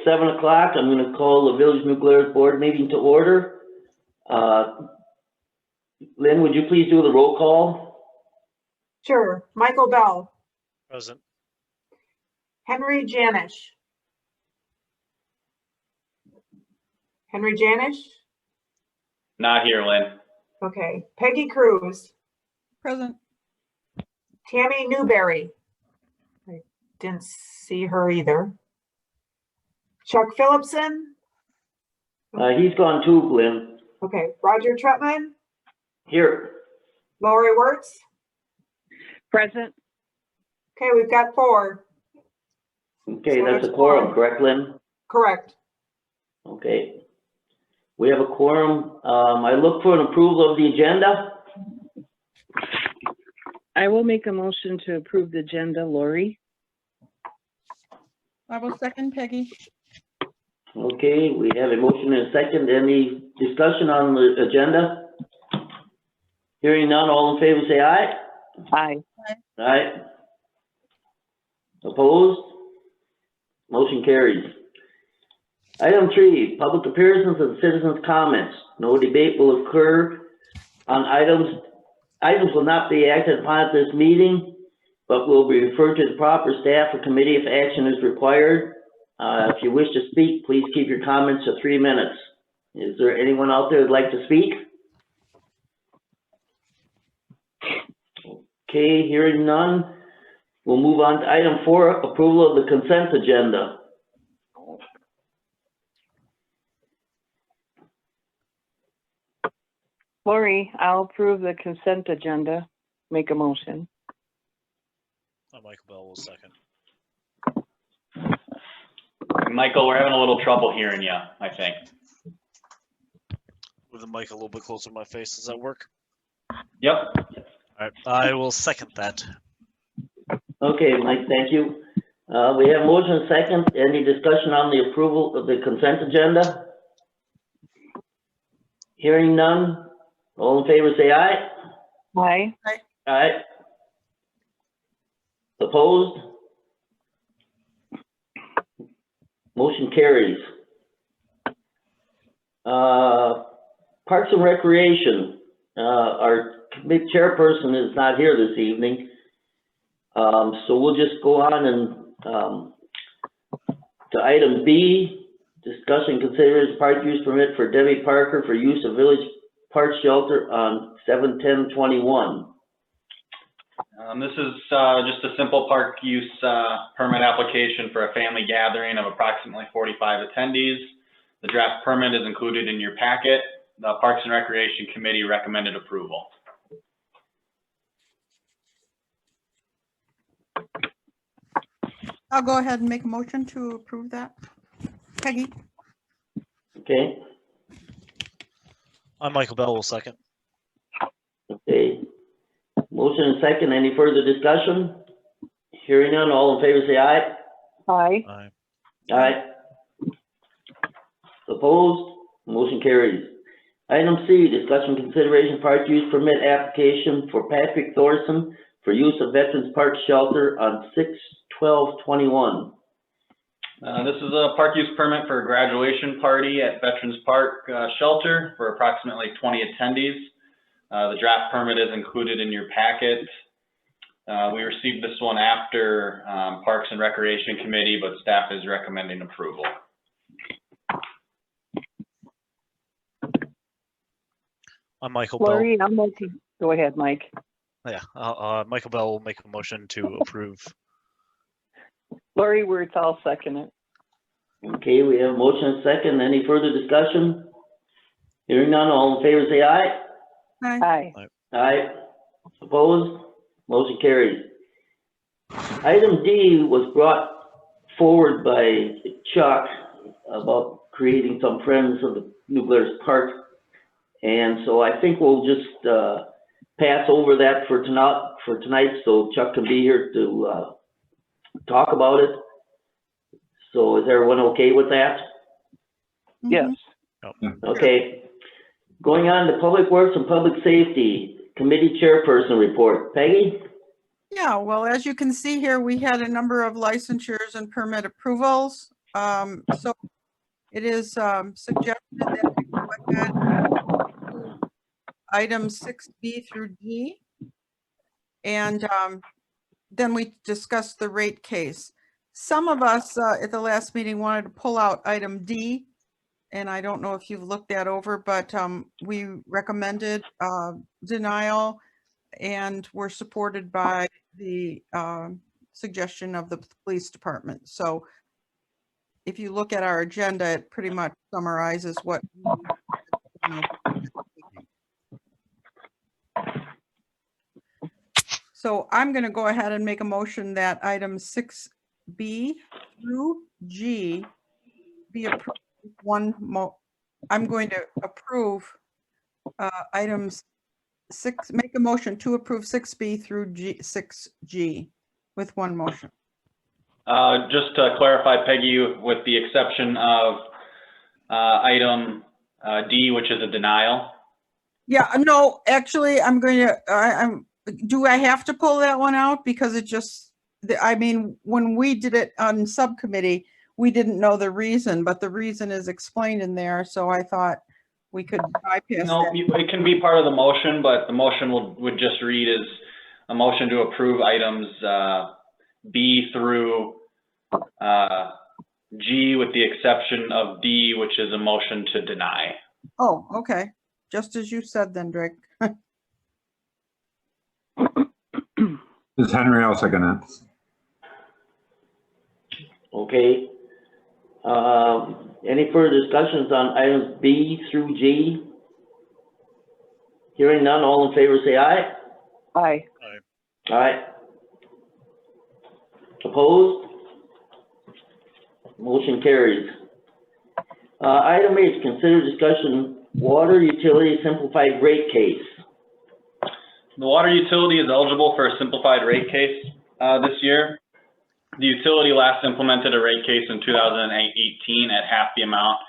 7 o'clock. I'm going to call the Village New Glarus Board meeting to order. Lynn, would you please do the roll call? Sure. Michael Bell. Present. Henry Janish. Henry Janish? Not here, Lynn. Okay. Peggy Cruz. Present. Tammy Newberry. I didn't see her either. Chuck Phillipson. He's gone too, Lynn. Okay. Roger Trutman. Here. Lori Wertz. Present. Okay, we've got 4. Okay, So that's it's a quorum, quorum. correct, Lynn? Correct. Okay. We have a quorum. I look for an approval of the agenda. I will make a motion to approve the agenda, Lori. I will second Peggy. Okay, we have a motion and a second. Any discussion on the agenda? Hearing none, all in favor say aye. Aye. Aye. Opposed? Motion carries. Item 3, public appearances and citizens' comments. No debate will occur on items. Items will not be acted upon at this meeting, but will be referred to the proper staff or committee if action is required. If you wish to speak, please keep your comments to 3 minutes. Is there anyone out there who'd like to speak? Okay, hearing none, we'll move on to item 4, approval of the consent agenda. Lori, I'll approve the consent agenda. Make a motion. Michael Bell will second. Michael, we're having a little trouble hearing you, I think. With the mic a little bit closer to my face, does that work? Yep. All right, I will second that. Okay, Mike, thank you. We have motion and second. Any discussion on the approval of the consent agenda? Hearing none. All in favor say aye. Aye. Aye. Opposed? Motion carries. Parks and Recreation. Our committee chairperson is not here this evening. So we'll just go on and to item B, discussion consideration park use permit for Debbie Parker for use of Village Park Shelter on 7/10/21. This is just a simple park use permit application for a family gathering of approximately 45 attendees. The draft permit is included in your packet. The Parks and Recreation Committee recommended approval. I'll go ahead and make a motion to approve that. Peggy. Okay, Michael Bell will second. okay. Motion and second. Any further discussion? Hearing none, all in favor say aye. Aye. Aye. Aye. Opposed? Motion carries. Item C, discussion consideration park use permit application for Patrick Thorson for use of Veterans Park Shelter on 6/12/21. This is a park use permit for a graduation party at Veterans Park Shelter for approximately 20 attendees. The draft permit is included in your packet. We received this one after Parks and Recreation Committee, but staff is recommending approval. Michael Lori, I'm making, go ahead, Mike. Bell. Yeah, Michael Bell will make a motion to approve. Lori Wertz, I'll second it. Okay, we have motion and second. Any further discussion? Hearing none, all in favor say aye. Aye. Aye. Aye. Opposed? Motion carries. Item D was brought forward by Chuck about creating some Friends of the New Glarus Park. And so I think we'll just pass over that for tonight so Chuck can be here to talk about it. So is everyone okay with that? Yes. Okay. Going on to Public Works and Public Safety Committee Chairperson report. Peggy? Yeah, well, as you can see here, we had a number of licensures and permit approvals. So it is suggested that we go ahead to items 6B through D. And then we discussed the rate case. Some of us at the last meeting wanted to pull out item D. And I don't know if you've looked that over, but we recommended denial and were supported by the suggestion of the police department. So if you look at our agenda, it pretty much summarizes what. So I'm going to go ahead and make a motion that items 6B through G be approved. I'm going to approve items make a motion to approve 6B through 6G with one motion. Just to clarify, Peggy, with the exception of item D, which is a denial. Yeah, no, actually, I'm going to, do I have to pull that one out? Because it just, I mean, when we did it on subcommittee, we didn't know the reason, but the reason is explained in there. So I thought we could bypass No, that. it can be part of the motion, but the motion would just read as a motion to approve items B through G with the exception of D, which is a motion to deny. Oh, okay. Just as you said then, Drake. This is Henry, I'll second that. Okay. Any further discussions on items B through G? Hearing none, all in favor say aye. Aye. Aye. Opposed? Motion carries. Item H, consider discussion water utility simplified rate case. The water utility is eligible for a simplified rate case this year. The utility last implemented a rate case in 2018 at half the amount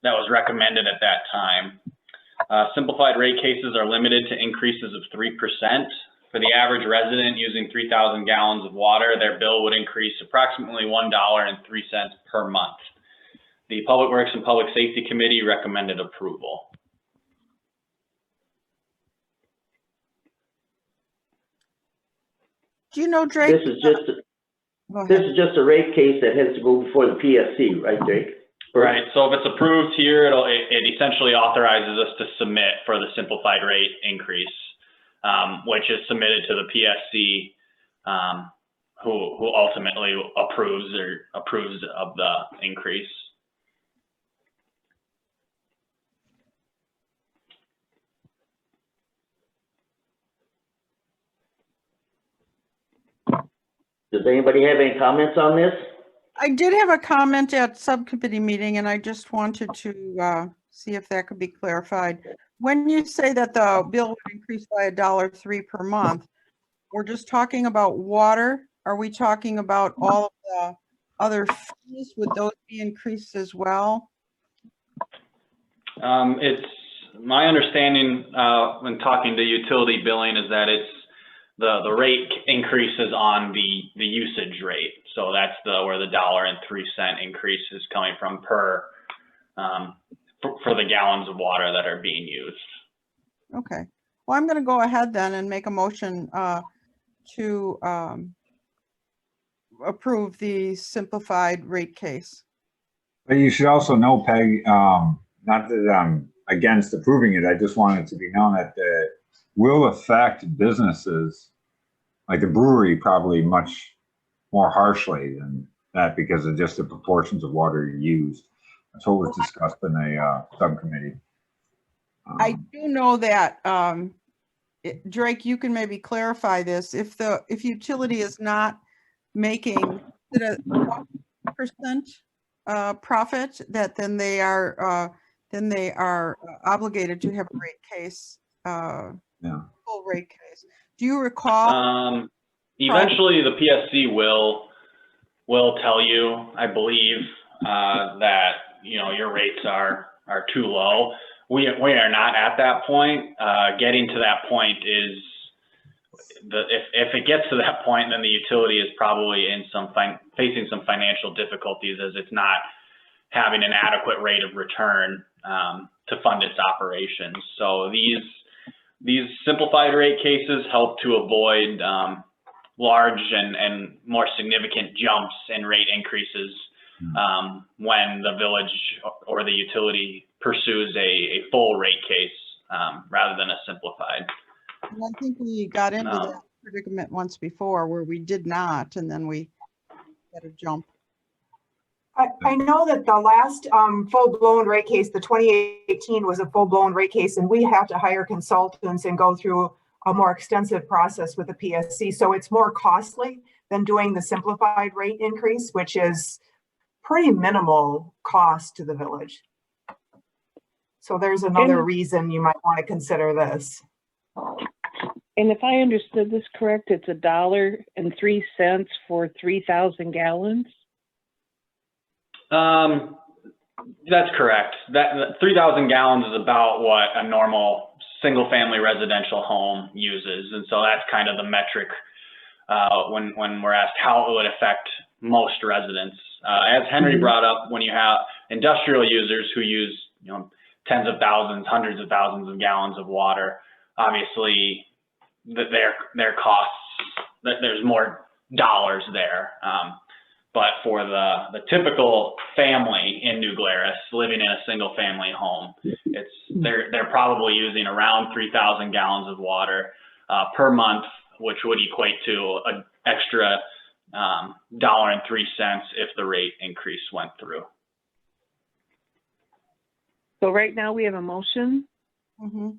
that was recommended at that time. Simplified rate cases are limited to increases of 3%. For the average resident using 3,000 gallons of water, their bill would increase approximately $1.03 per month. The Public Works and Public Safety Committee recommended approval. Do you know, Drake? This is just a rate case that has to go before the PSC, right, Drake? Right, so if it's approved here, it essentially authorizes us to submit for the simplified rate increase, which is submitted to the PSC, who ultimately approves of the increase. Does anybody have any comments on this? I did have a comment at subcommittee meeting and I just wanted to see if that could be clarified. When you say that the bill would increase by $1.03 per month, we're just talking about water? Are we talking about all of the other fees? Would those be increased as well? It's my understanding when talking to utility billing is that it's the rate increases on the usage rate. So that's where the $1.03 increase is coming from per for the gallons of water that are being used. Okay. Well, I'm going to go ahead then and make a motion to approve the simplified rate case. But you should also know, Peg, not that I'm against approving it, I just want it to be known that it will affect businesses like the brewery probably much more harshly than that because of just the proportions of water used. That's what was discussed in a subcommittee. I do know that, Drake, you can maybe clarify this. If utility is not making it a 1% profit, that then they are obligated to have a rate case, full rate case. Do you recall? Eventually, the PSC will tell you, I believe, that your rates are too low. We are not at that point. Getting to that point if it gets to that point, then the utility is probably in facing some financial difficulties, as it's not having an adequate rate of return to fund its operations. So these simplified rate cases help to avoid large and more significant jumps in rate increases when the village or the utility pursues a full rate case rather than a simplified. And I think we got into No. that predicament once before where we did not, and then we had a jump. I know that the last full-blown rate case, the 2018 was a full-blown rate case, and we have to hire consultants and go through a more extensive process with the PSC. So it's more costly than doing the simplified rate increase, which is pretty minimal cost to the village. So there's another reason you might want to consider this. And if I understood this correct, it's $1.03 for 3,000 gallons? That's correct. That 3,000 gallons is about what a normal single-family residential home uses, and so that's kind of the metric when we're asked how it would affect most residents. As Henry brought up, when you have industrial users who use tens of thousands, hundreds of thousands of gallons of water, obviously their costs, there's more dollars there. But for the typical family in New Glarus living in a single family home, they're probably using around 3,000 gallons of water per month, which would equate to an extra $1.03 if the rate increase went through. So right now we have a motion. Mm-hmm.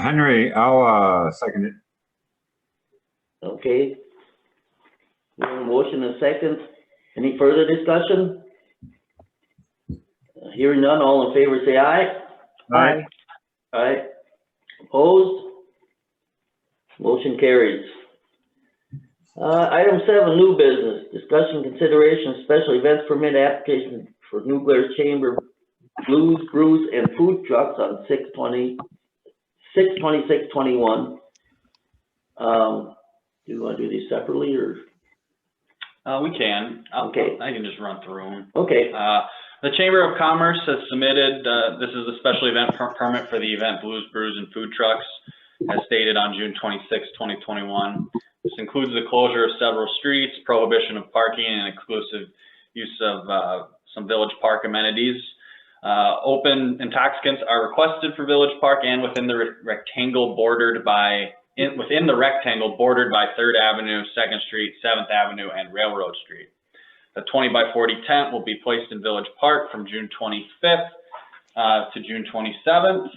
Henry, I'll second it. Okay. We have a motion and a second. Any further discussion? Hearing none, all in favor say aye. Aye. Aye. Opposed? Motion carries. Item 7, new business. Discussion consideration of special events permit application for New Glarus Chamber Blues, Brews, and Food Trucks on 6/26/21. Do you want to do these separately or? We can. Okay. I can just run through them. Okay. The Chamber of Commerce has submitted, this is a special event permit for the event Blues, Brews, and Food Trucks, as stated on June 26, 2021. This includes the closure of several streets, prohibition of parking, and exclusive use of some village park amenities. Open intoxicants are requested for Village Park and within the rectangle bordered by 3rd Avenue, 2nd Street, 7th Avenue, and Railroad Street. The 20 by 40 tent will be placed in Village Park from June 25th to June 27th,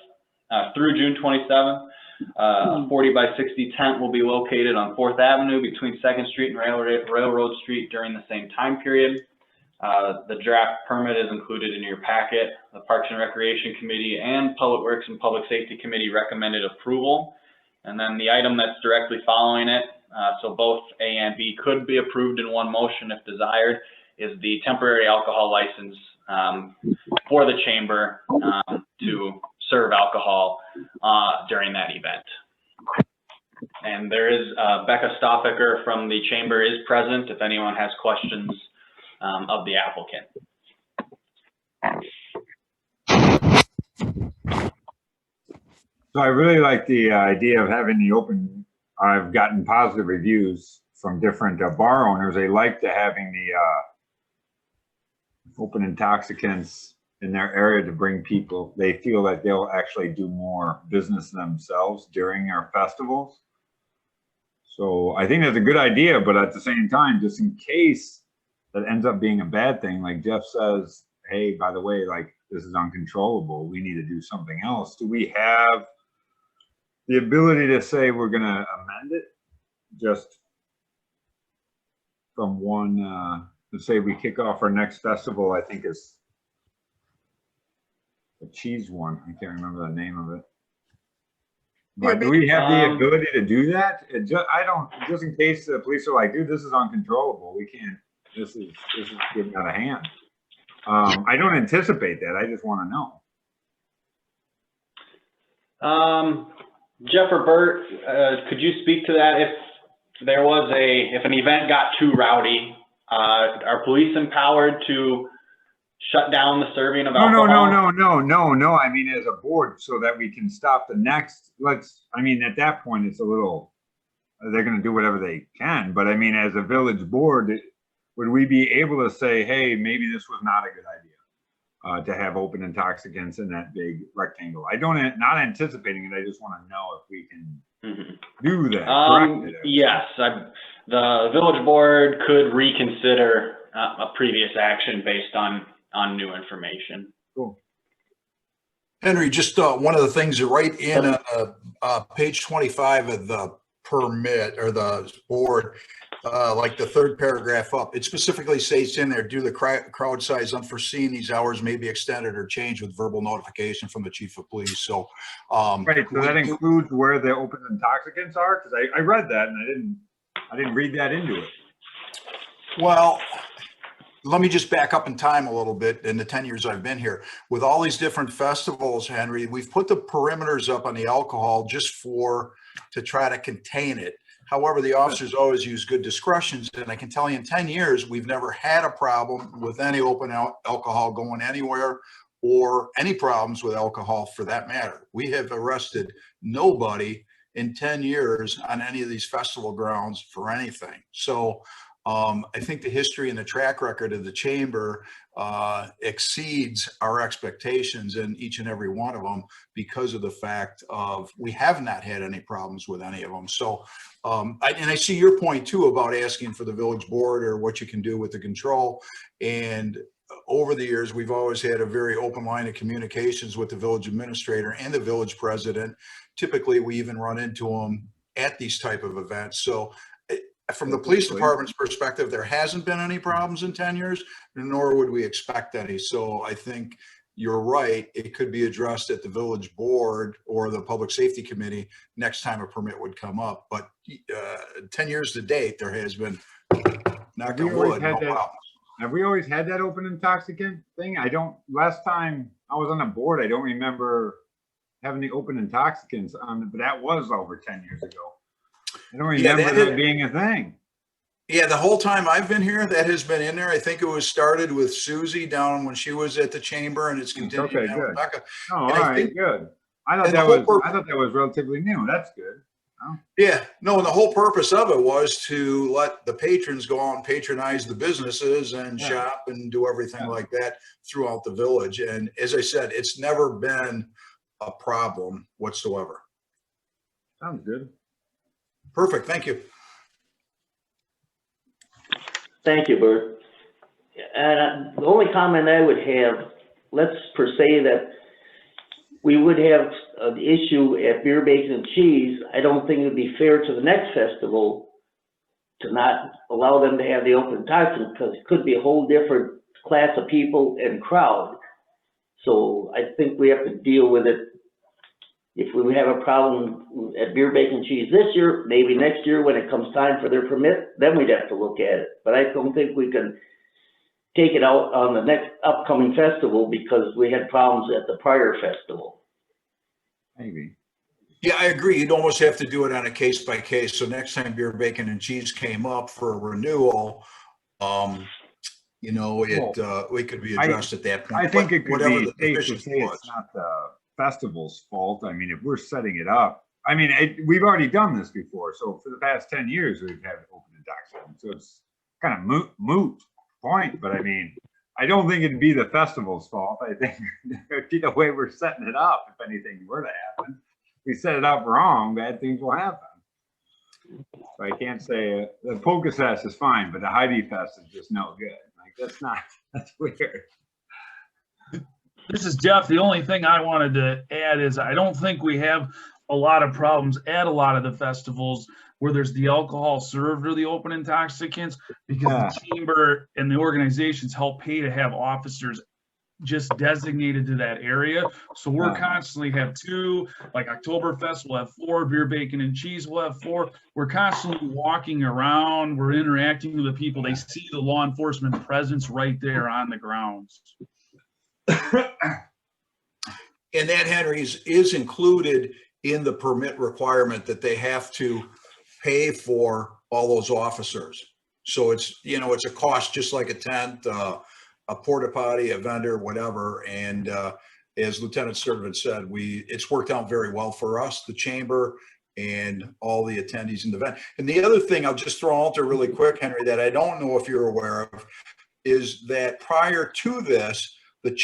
through June 27th. A 40 by 60 tent will be located on 4th Avenue between 2nd Street and Railroad Street during the same time period. The draft permit is included in your packet. The Parks and Recreation Committee and Public Works and Public Safety Committee recommended approval. And then the item that's directly following it, so both A and B could be approved in one motion if desired, is the temporary alcohol license for the chamber to serve alcohol during that event. And there is Becca Stoffaker from the chamber is present if anyone has questions of the applicant. So I really like the idea of having the open. I've gotten positive reviews from different bar owners. They like to having the open intoxicants in their area to bring people. They feel that they'll actually do more business themselves during our festivals. So I think that's a good idea, but at the same time, just in case that ends up being a bad thing, like Jeff says, hey, by the way, like this is uncontrollable, we need to do something else. Do we have the ability to say we're going to amend it just from one, let's say we kick off our next festival, I think is the cheese one. I can't remember the name of it. But do we have the ability to do that? I don't, just in case the police are like, dude, this is uncontrollable. We can't, this is getting out of hand. I don't anticipate that. I just want to know. Jeff or Bert, could you speak to that? If an event got too rowdy, are police empowered to shut down the serving of alcohol? No. I mean, as a board, so that we can stop the next, I mean, at that point, it's a little, they're gonna do whatever they can, but I mean, as a village board, would we be able to say, hey, maybe this was not a good idea? To have open intoxicants in that big rectangle. Not anticipating it, I just wanna know if we can do that, correct it. Yes, the village board could reconsider a previous action based on new information. Cool. Henry, just one of the things that right in page 25 of the permit or the board, like the third paragraph up, it specifically states in there, due to the crowd size unforeseen, these hours may be extended or changed with verbal notification from the chief of police. So, right, so that includes where the open intoxicants are? Because I read that and I didn't read that into it. Well, let me just back up in time a little bit. In the 10 years I've been here, with all these different festivals, Henry, we've put the perimeters up on the alcohol just to try to contain it. However, the officers always use good discretions, and I can tell you in 10 years, we've never had a problem with any open alcohol going anywhere, or any problems with alcohol for that matter. We have arrested nobody in 10 years on any of these festival grounds for anything. So I think the history and the track record of the chamber exceeds our expectations in each and every one of them, because of the fact of we have not had any problems with any of them. So, and I see your point too about asking for the village board or what you can do with the control. And over the years, we've always had a very open line of communications with the village administrator and the village president. Typically, we even run into them at these type of events. So from the police department's perspective, there hasn't been any problems in 10 years, nor would we expect any. So I think you're right. It could be addressed at the village board or the public safety committee next time a permit would come up. But 10 years to date, there has been, knock on wood, no problems. Have we always had that open intoxicant thing? Last time I was on the board, I don't remember having the open intoxicants on, but that was over 10 years ago. I don't remember that being a thing. Yeah, the whole time I've been here, that has been in there. I think it was started with Susie down when she was at the chamber, and it's continued. Okay, now good. with Becca. Oh, all right, good. I thought that was relatively new. That's good. Oh. Yeah, no, and the whole purpose of it was to let the patrons go out and patronize the businesses and shop and do everything like that throughout the village. And as I said, it's never been a problem whatsoever. Sounds good. Perfect. Thank you. Thank you, Bert. And the only comment I would have, let's per se that we would have an issue at Beer, Bacon, and Cheese. I don't think it would be fair to the next festival to not allow them to have the open intoxicant, because it could be a whole different class of people and crowd. So I think we have to deal with it. If we have a problem at Beer, Bacon, Cheese this year, maybe next year when it comes time for their permit, then we'd have to look at it. But I don't think we can take it out on the next upcoming festival because we had problems at the prior festival. Maybe. Yeah, I agree. You'd almost have to do it on a case by case. So next time Beer, Bacon, and Cheese came up for a renewal, you know, it could be addressed at that point. I think it could be safe to say was. it's not the festival's fault. I mean, if we're setting it up, I mean, we've already done this before. So for the past 10 years, we've had open intoxicants. So it's kind of moot point. But I mean, I don't think it'd be the festival's fault. I think the way we're setting it up, if anything were to happen, we set it up wrong, bad things will happen. So I can't say the Polka Fest is fine, but the Heidi Fest is just no good. Like that's weird. This is Jeff. The only thing I wanted to add is I don't think we have a lot of problems at a lot of the festivals where there's the alcohol served or the open intoxicants, because the chamber and the organizations help pay to have officers just designated to that area. So we're constantly have 2, like Oktoberfest will have 4, Beer, Bacon, and Cheese will have 4. We're constantly walking around, we're interacting with the people. They see the law enforcement presence right there on the grounds. And that, Henry, is included in the permit requirement that they have to pay for all those officers. So it's, you know, it's a cost just like a tent, a porta potty, a vendor, whatever. And as Lieutenant Sturtevant said, it's worked out very well for us, the chamber, and all the attendees in the event. And the other thing I'll just throw out there really quick, Henry, that I don't know if you're aware of, is that prior to this, the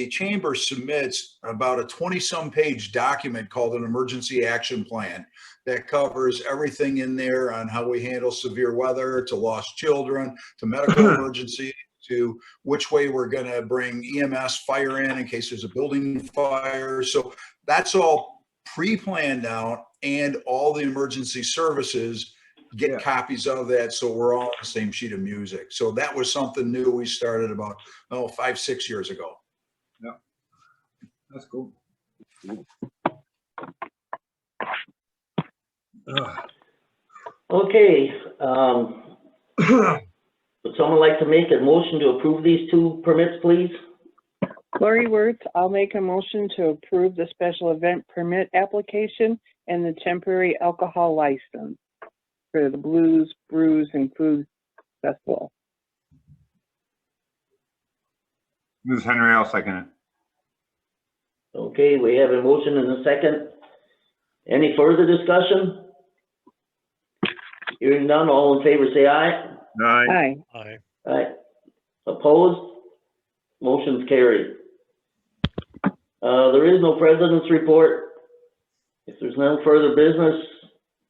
chamber submits about a 20-some page document called an emergency action plan that covers everything in there on how we handle severe weather, to lost children, to medical emergency, to which way we're going to bring EMS fire in case there's a building fire. So that's all pre-planned out, and all the emergency services get copies of that, so we're all on the same sheet of music. So that was something new we started about 5-6 years ago. Yeah, that's cool. Okay, would someone like to make a motion to approve these two permits, please? Lori Wertz, I'll make a motion to approve the special event permit application and the temporary alcohol license for the Blues, Brews, and Food Festival. This is Henry, I'll second it. Okay, we have a motion and a second. Any further discussion? Hearing none, all in favor say aye. Aye. Aye. Aye. Aye. Opposed? Motion's carried. There is no president's report. If there's no further business,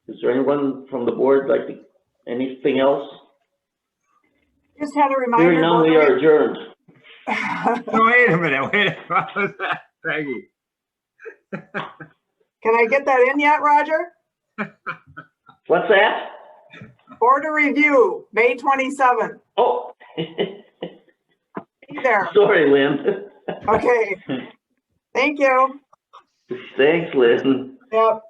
is there anyone from the board like to, anything else? Just had a reminder. Hearing none, we are adjourned. No, wait a minute, what was that, Peggy? Can I get that in yet, Roger? What's that? Board of review, May 27th. Oh. Be there. Sorry, Lynn. Okay. Thank you. Thanks, Lynn. Yep.